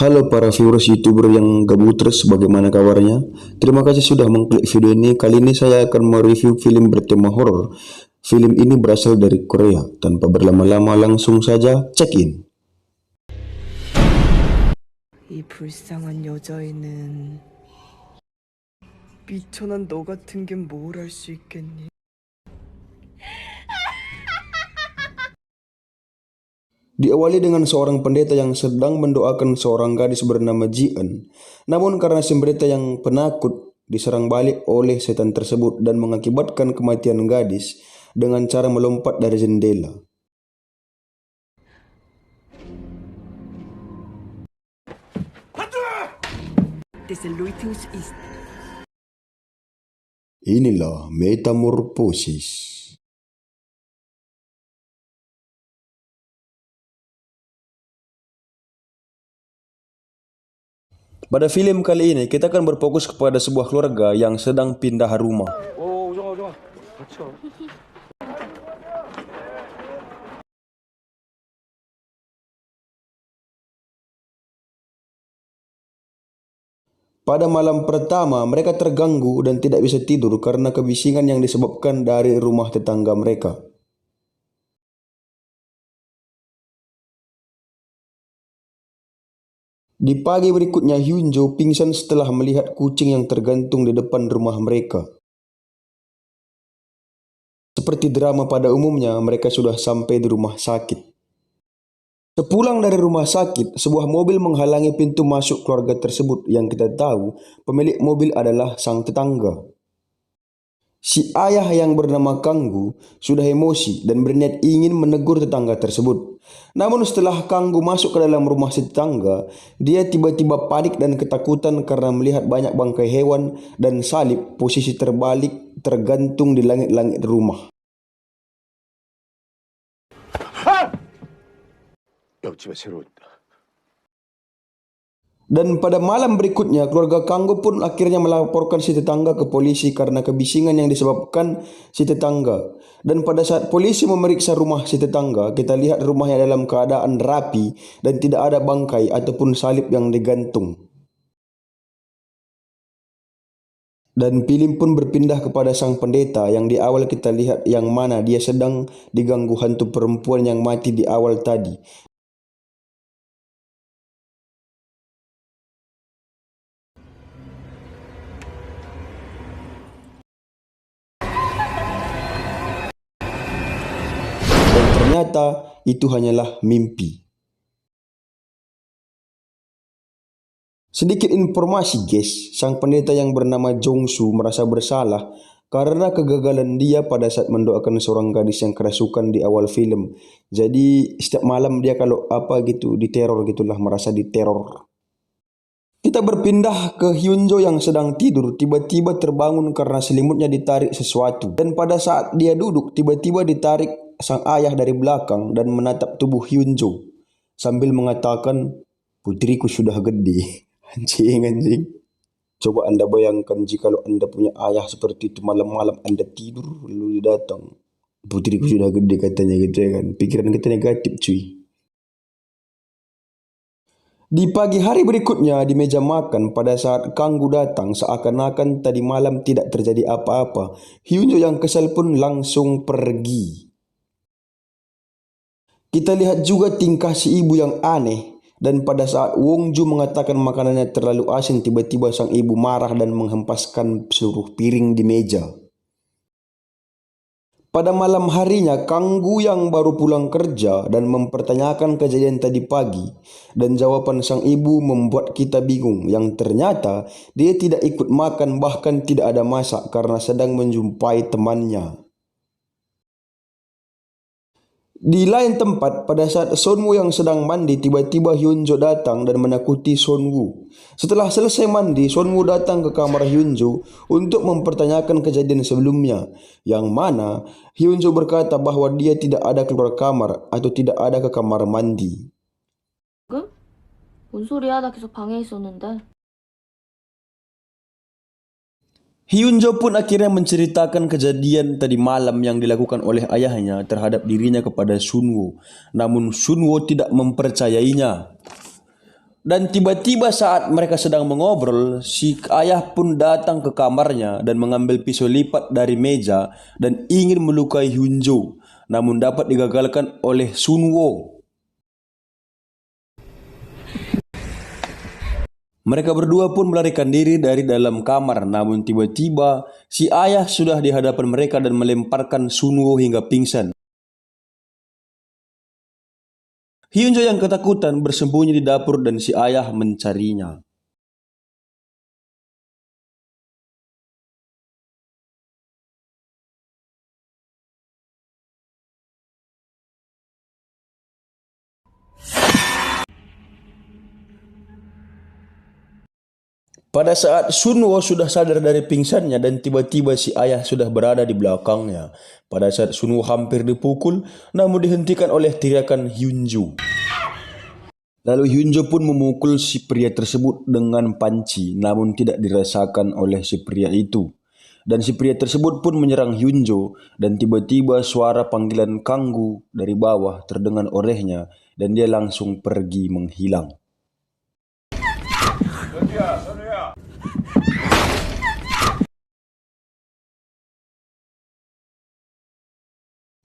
Halo para viewers YouTuber yang gabut terus, bagaimana kabarnya? Terima kasih sudah mengklik video ini. Kali ini saya akan mereview film bertema horor. Film ini berasal dari Korea. Tanpa berlama-lama langsung saja check in. 이 불쌍한 여자애는 미천한 너 같은 게 뭘 할 수 있겠니? Diawali dengan seorang pendeta yang sedang mendoakan seorang gadis bernama Ji-eun. Namun karena si pendeta yang penakut diserang balik oleh setan tersebut dan mengakibatkan kematian gadis dengan cara melompat dari jendela. Inilah metamorfosis. Pada film kali ini kita akan berfokus kepada sebuah keluarga yang sedang pindah rumah. Pada malam pertama, mereka terganggu dan tidak bisa tidur karena kebisingan yang disebabkan dari rumah tetangga mereka. Di pagi berikutnya, Hyunjo pingsan setelah melihat kucing yang tergantung di depan rumah mereka. Seperti drama pada umumnya, mereka sudah sampai di rumah sakit. Sepulang dari rumah sakit, sebuah mobil menghalangi pintu masuk keluarga tersebut yang kita tahu pemilik mobil adalah sang tetangga. Si ayah yang bernama Kanggu sudah emosi dan berniat ingin menegur tetangga tersebut. Namun setelah Kanggu masuk ke dalam rumah si tetangga, dia tiba-tiba panik dan ketakutan karena melihat banyak bangkai hewan dan salib posisi terbalik tergantung di langit-langit rumah. Dan pada malam berikutnya, keluarga Kanggo pun akhirnya melaporkan si tetangga ke polisi karena kebisingan yang disebabkan si tetangga. Dan pada saat polisi memeriksa rumah si tetangga, kita lihat rumahnya dalam keadaan rapi dan tidak ada bangkai ataupun salib yang digantung. Dan film pun berpindah kepada sang pendeta yang di awal kita lihat yang mana dia sedang diganggu hantu perempuan yang mati di awal tadi. Dan ternyata itu hanyalah mimpi. Sedikit informasi guys, sang pendeta yang bernama Jongsu merasa bersalah karena kegagalan dia pada saat mendoakan seorang gadis yang kerasukan di awal film. Jadi setiap malam dia kalau diteror gitulah, merasa diteror. Kita berpindah ke Hyunjo yang sedang tidur, tiba-tiba terbangun karena selimutnya ditarik sesuatu. Dan pada saat dia duduk, tiba-tiba ditarik sang ayah dari belakang dan menatap tubuh Hyunjo sambil mengatakan, "Putriku sudah gede." Anjing. Coba Anda bayangkan jika Anda punya ayah seperti itu, malam-malam Anda tidur lalu dia datang, "Putriku sudah gede," katanya gitu ya kan. Pikiran kita negatif cuy. Di pagi hari berikutnya di meja makan pada saat Kanggu datang seakan-akan tadi malam tidak terjadi apa-apa. Hyunjo yang kesal pun langsung pergi. Kita lihat juga tingkah si ibu yang aneh. Dan pada saat Wongju mengatakan makanannya terlalu asin, tiba-tiba sang ibu marah dan menghempaskan seluruh piring di meja. Pada malam harinya, Kanggu yang baru pulang kerja dan mempertanyakan kejadian tadi pagi. Dan jawaban sang ibu membuat kita bingung, yang ternyata dia tidak ikut makan bahkan tidak ada masak karena sedang menjumpai temannya. Di lain tempat, pada saat Sonwoo yang sedang mandi, tiba-tiba Hyunjo datang dan menakuti Sonwoo. Setelah selesai mandi, Sonwoo datang ke kamar Hyunjo untuk mempertanyakan kejadian sebelumnya, yang mana Hyunjo berkata bahwa dia tidak ada keluar kamar atau tidak ada ke kamar mandi. 뭔 소리야? 나 계속 방에 있었는데. Hyunjo pun akhirnya menceritakan kejadian tadi malam yang dilakukan oleh ayahnya terhadap dirinya kepada Sunwoo. Namun Sunwoo tidak mempercayainya. Dan tiba-tiba saat mereka sedang mengobrol, si ayah pun datang ke kamarnya dan mengambil pisau lipat dari meja dan ingin melukai Hyunjo, namun dapat digagalkan oleh Sunwo. Mereka berdua pun melarikan diri dari dalam kamar, namun tiba-tiba si ayah sudah di hadapan mereka dan melemparkan Sunwo hingga pingsan. Hyunjo yang ketakutan bersembunyi di dapur dan si ayah mencarinya. Pada saat Sunwo sudah sadar dari pingsannya dan tiba-tiba si ayah sudah berada di belakangnya. Pada saat Sunwo hampir dipukul, namun dihentikan oleh teriakan Hyunjo. Lalu Hyunjo pun memukul si pria tersebut dengan panci, namun tidak dirasakan oleh si pria itu. Dan si pria tersebut pun menyerang Hyunjo, dan tiba-tiba suara panggilan Kanggu dari bawah terdengar olehnya, dan dia langsung pergi menghilang.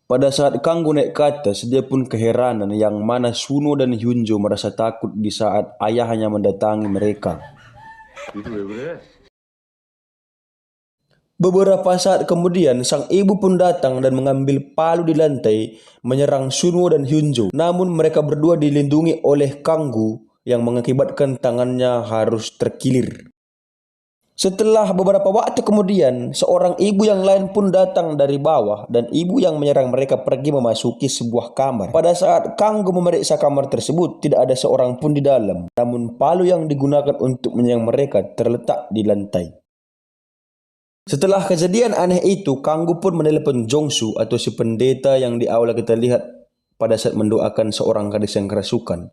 Pada saat Kanggu naik ke atas, dia pun keheranan yang mana Sunwo dan Hyunjo merasa takut di saat ayahnya mendatangi mereka. Beberapa saat kemudian, sang ibu pun datang dan mengambil palu di lantai, menyerang Sunwo dan Hyunjo. Namun mereka berdua dilindungi oleh Kanggu yang mengakibatkan tangannya harus terkilir. Setelah beberapa waktu kemudian, seorang ibu yang lain pun datang dari bawah dan ibu yang menyerang mereka pergi memasuki sebuah kamar. Pada saat Kanggu memeriksa kamar tersebut, tidak ada seorang pun di dalam. Namun palu yang digunakan untuk menyerang mereka terletak di lantai. Setelah kejadian aneh itu, Kanggu pun menelepon Jongsu atau si pendeta yang di awal kita lihat pada saat mendoakan seorang gadis yang kerasukan.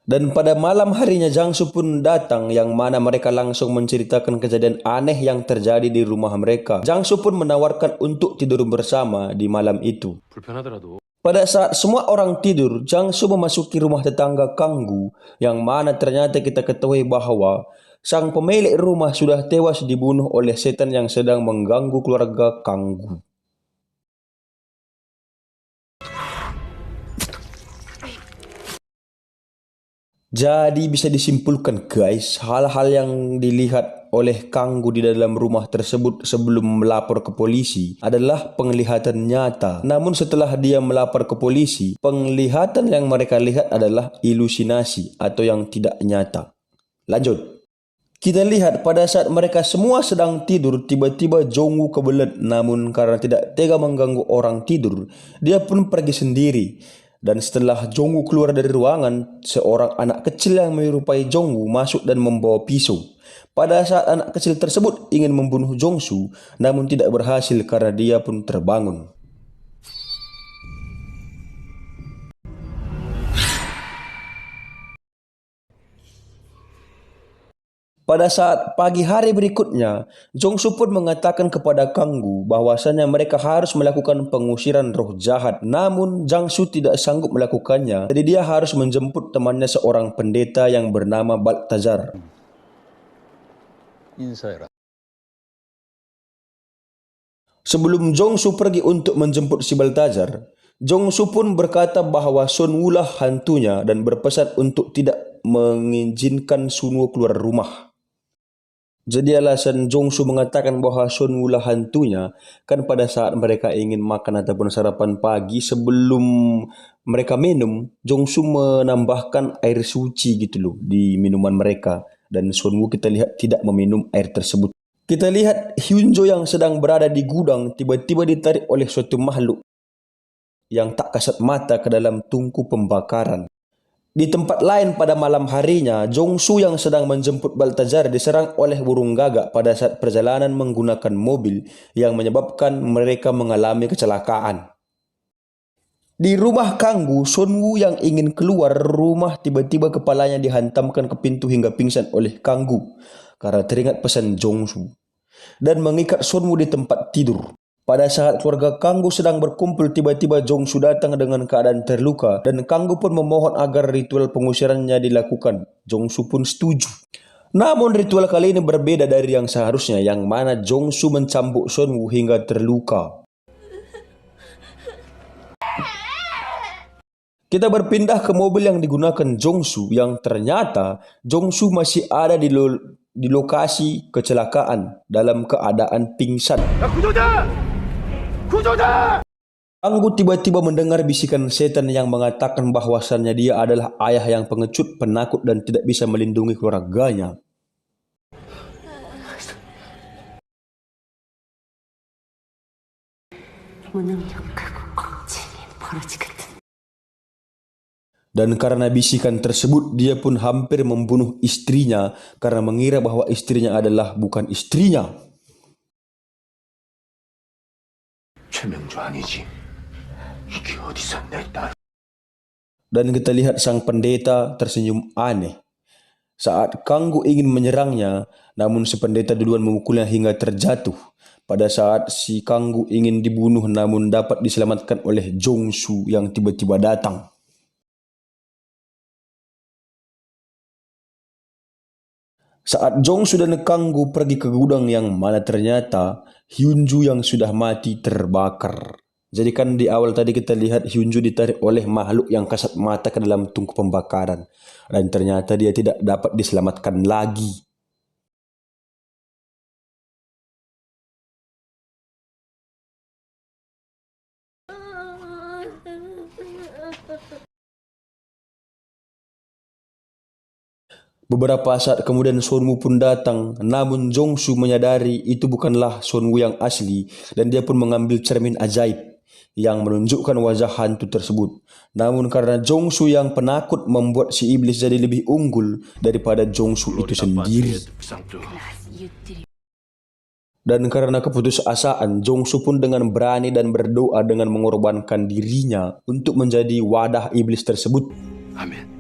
Dan pada malam harinya Jangsu pun datang yang mana mereka langsung menceritakan kejadian aneh yang terjadi di rumah mereka. Jangsu pun menawarkan untuk tidur bersama di malam itu. Pada saat semua orang tidur, Jangsu memasuki rumah tetangga Kanggu yang mana ternyata kita ketahui bahwa sang pemilik rumah sudah tewas dibunuh oleh setan yang sedang mengganggu keluarga Kanggu. Jadi bisa disimpulkan guys, hal-hal yang dilihat oleh Kanggu di dalam rumah tersebut sebelum melapor ke polisi adalah penglihatan nyata. Namun setelah dia melapor ke polisi, penglihatan yang mereka lihat adalah ilusinasi atau yang tidak nyata. Lanjut. Kita lihat pada saat mereka semua sedang tidur, tiba-tiba Jongwoo kebelet. Namun karena tidak tega mengganggu orang tidur, dia pun pergi sendiri. Dan setelah Jongwoo keluar dari ruangan, seorang anak kecil yang menyerupai Jongwoo masuk dan membawa pisau. Pada saat anak kecil tersebut ingin membunuh Jongsu, namun tidak berhasil karena dia pun terbangun. Pada saat pagi hari berikutnya, Jongsu pun mengatakan kepada Kanggu bahwasanya mereka harus melakukan pengusiran roh jahat. Namun Jangsu tidak sanggup melakukannya, jadi dia harus menjemput temannya seorang pendeta yang bernama Baltazar. Sebelum Jongsu pergi untuk menjemput si Baltazar, Jongsu pun berkata bahwa Sunwoo lah hantunya dan berpesan untuk tidak mengizinkan Sunwoo keluar rumah. Jadi alasan Jongsu mengatakan bahwa Sunwoo lah hantunya kan pada saat mereka ingin makan ataupun sarapan pagi, sebelum mereka minum, Jongsu menambahkan air suci gitu loh di minuman mereka, dan Sunwoo kita lihat tidak meminum air tersebut. Kita lihat Hyunjo yang sedang berada di gudang tiba-tiba ditarik oleh suatu makhluk yang tak kasat mata ke dalam tungku pembakaran. Di tempat lain pada malam harinya, Jongsu yang sedang menjemput Baltazar diserang oleh burung gagak pada saat perjalanan menggunakan mobil yang menyebabkan mereka mengalami kecelakaan. Di rumah Kanggu, Sunwoo yang ingin keluar rumah tiba-tiba kepalanya dihantamkan ke pintu hingga pingsan oleh Kanggu karena teringat pesan Jongsu dan mengikat Sunwoo di tempat tidur. Pada saat keluarga Kanggu sedang berkumpul, tiba-tiba Jongsu datang dengan keadaan terluka dan Kanggu pun memohon agar ritual pengusirannya dilakukan. Jongsu pun setuju. Namun ritual kali ini berbeda dari yang seharusnya, yang mana Jongsu mencambuk Sonwoo hingga terluka. Kita berpindah ke mobil yang digunakan Jongsu, yang ternyata Jongsu masih ada di lokasi kecelakaan dalam keadaan pingsan. Kanggu tiba-tiba mendengar bisikan setan yang mengatakan bahwasannya dia adalah ayah yang pengecut, penakut, dan tidak bisa melindungi keluarganya. Dan karena bisikan tersebut, dia pun hampir membunuh istrinya karena mengira bahwa istrinya adalah bukan istrinya. Dan kita lihat sang pendeta tersenyum aneh saat Kanggu ingin menyerangnya, namun si pendeta duluan memukulnya hingga terjatuh. Pada saat si Kanggu ingin dibunuh namun dapat diselamatkan oleh Jongsu yang tiba-tiba datang. Saat Jongsu dan Kanggu pergi ke gudang yang mana ternyata Hyunju yang sudah mati terbakar. Jadi kan di awal tadi kita lihat Hyunju ditarik oleh makhluk yang kasat mata ke dalam tungku pembakaran. Dan ternyata dia tidak dapat diselamatkan lagi. Beberapa saat kemudian Sonwoo pun datang, namun Jongsu menyadari itu bukanlah Sonwoo yang asli dan dia pun mengambil cermin ajaib yang menunjukkan wajah hantu tersebut. Namun karena Jongsu yang penakut membuat si iblis jadi lebih unggul daripada Jongsu itu sendiri. Dan karena keputusasaan, Jongsu pun dengan berani dan berdoa dengan mengorbankan dirinya untuk menjadi wadah iblis tersebut. Amin.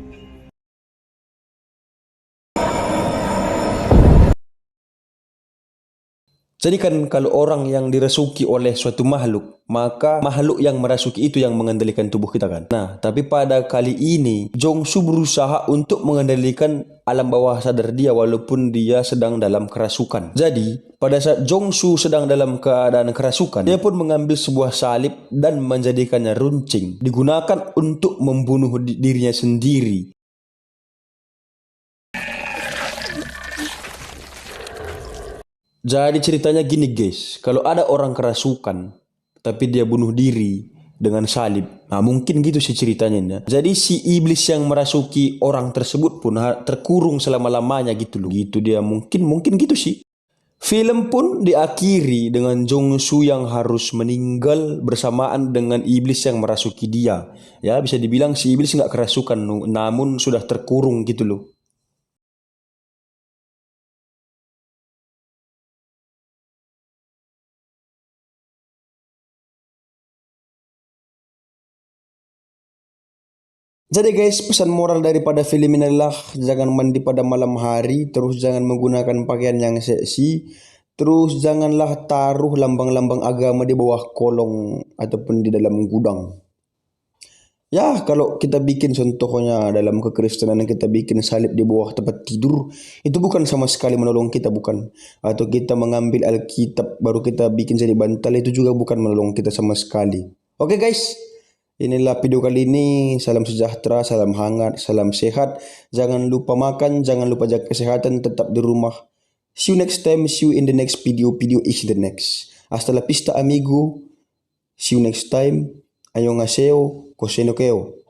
Jadi kan kalau orang yang dirasuki oleh suatu makhluk, maka makhluk yang merasuki itu yang mengendalikan tubuh kita kan. Nah, tapi pada kali ini Jongsu berusaha untuk mengendalikan alam bawah sadar dia walaupun dia sedang dalam kerasukan. Jadi, pada saat Jongsu sedang dalam keadaan kerasukan, dia pun mengambil sebuah salib dan menjadikannya runcing, digunakan untuk membunuh dirinya sendiri. Jadi ceritanya gini guys, kalau ada orang kerasukan tapi dia bunuh diri dengan salib, nah mungkin gitu sih ceritanya. Jadi si iblis yang merasuki orang tersebut pun terkurung selama-lamanya gitu loh. Gitu dia mungkin gitu sih. Film pun diakhiri dengan Jongsu yang harus meninggal bersamaan dengan iblis yang merasuki dia. Ya bisa dibilang si iblis nggak kerasukan, namun sudah terkurung gitu loh. Jadi guys, pesan moral daripada film ini adalah jangan mandi pada malam hari, terus jangan menggunakan pakaian yang seksi, terus janganlah taruh lambang-lambang agama di bawah kolong ataupun di dalam gudang. Ya, kalau kita bikin contohnya dalam kekristenan kita bikin salib di bawah tempat tidur, itu bukan sama sekali menolong kita, bukan. Atau kita mengambil Alkitab baru kita bikin jadi bantal, itu juga bukan menolong kita sama sekali. Oke guys. Inilah video kali ini. Salam sejahtera, salam hangat, salam sehat. Jangan lupa makan, jangan lupa jaga kesehatan, tetap di rumah. See you next time, see you in the next video. Video is the next. Hasta la pista amigo. See you next time. Annyeonghaseyo, kosenokeo.